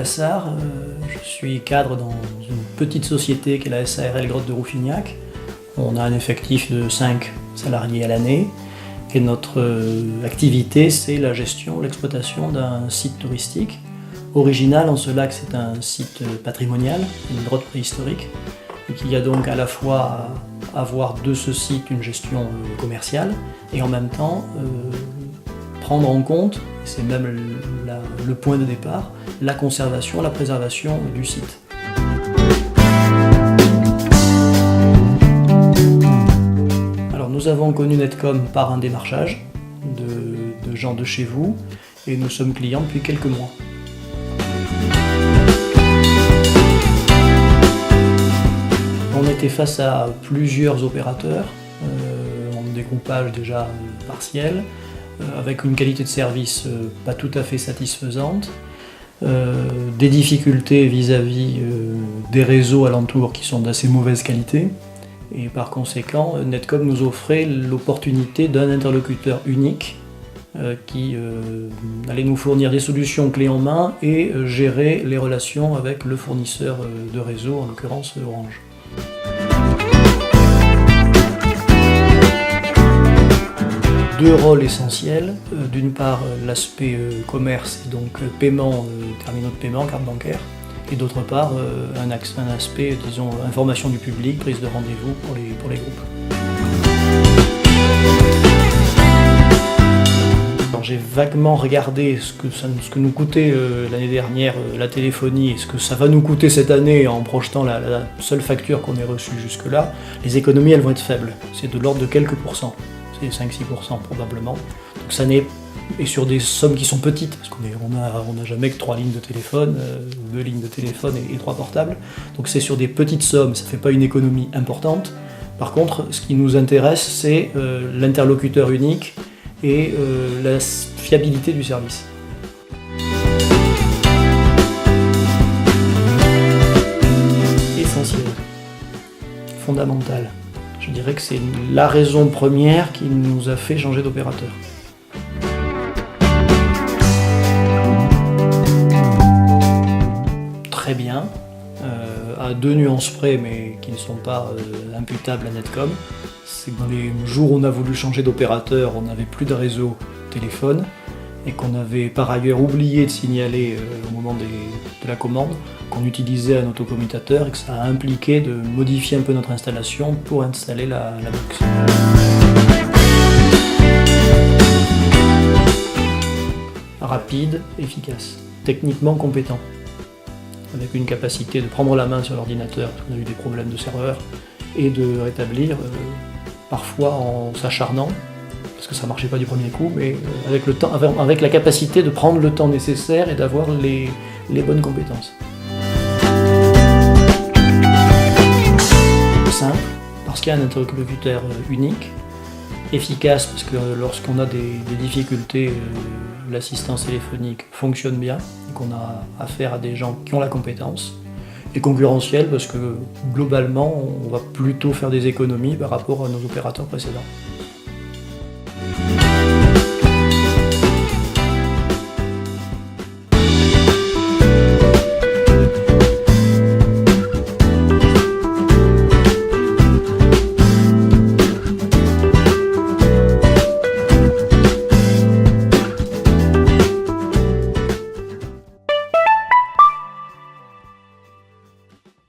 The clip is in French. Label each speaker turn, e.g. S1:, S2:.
S1: Plassard, je suis cadre dans une petite société qui est la SARL Grotte de Rouffignac. On a un effectif de 5 salariés à l'année et notre activité c'est la gestion, l'exploitation d'un site touristique. Original en cela que c'est un site patrimonial, une grotte préhistorique, et qu'il y a donc à la fois à avoir de ce site une gestion commerciale et en même temps prendre en compte, c'est même le point de départ, la conservation, la préservation du site. Alors nous avons connu Netcom par un démarchage de gens de chez vous et nous sommes clients depuis quelques mois. On était face à plusieurs opérateurs, en dégroupage déjà partiel, avec une qualité de service pas tout à fait satisfaisante, des difficultés vis-à-vis des réseaux alentours qui sont d'assez mauvaise qualité, et par conséquent Netcom nous offrait l'opportunité d'un interlocuteur unique qui allait nous fournir des solutions clés en main et gérer les relations avec le fournisseur de réseau, en l'occurrence Orange. Deux rôles essentiels, d'une part l'aspect commerce, et donc paiement, terminaux de paiement, carte bancaire, et d'autre part un aspect, disons, information du public, prise de rendez-vous pour les groupes. J'ai vaguement regardé ce que nous coûtait l'année dernière la téléphonie et ce que ça va nous coûter cette année en projetant la seule facture qu'on ait reçue jusque-là. Les économies elles vont être faibles, c'est de l'ordre de quelques pourcents. C'est 5-6% probablement. Donc ça n'est, et sur des sommes qui sont petites, parce qu'on n'a jamais que 3 lignes de téléphone, 2 lignes de téléphone et 3 portables. Donc c'est sur des petites sommes, ça ne fait pas une économie importante. Par contre, ce qui nous intéresse, c'est l'interlocuteur unique et la fiabilité du service. Essentiel, fondamental. Je dirais que c'est la raison première qui nous a fait changer d'opérateur. Très bien, à 2 nuances près, mais qui ne sont pas imputables à Netcom. C'est que dans les jours où on a voulu changer d'opérateur, on n'avait plus de réseau téléphone et qu'on avait par ailleurs oublié de signaler au moment de la commande qu'on utilisait un autocommutateur et que ça a impliqué de modifier un peu notre installation pour installer la box. Rapide, efficace, techniquement compétent, avec une capacité de prendre la main sur l'ordinateur parce qu'on a eu des problèmes de serveur et de rétablir, parfois en s'acharnant, parce que ça marchait pas du premier coup, mais avec le temps, avec la capacité de prendre le temps nécessaire et d'avoir les bonnes compétences. Simple, parce qu'il y a un interlocuteur unique, efficace, parce que lorsqu'on a des difficultés, l'assistance téléphonique fonctionne bien, et qu'on a affaire à des gens qui ont la compétence, et concurrentiel, parce que globalement, on va plutôt faire des économies par rapport à nos opérateurs précédents.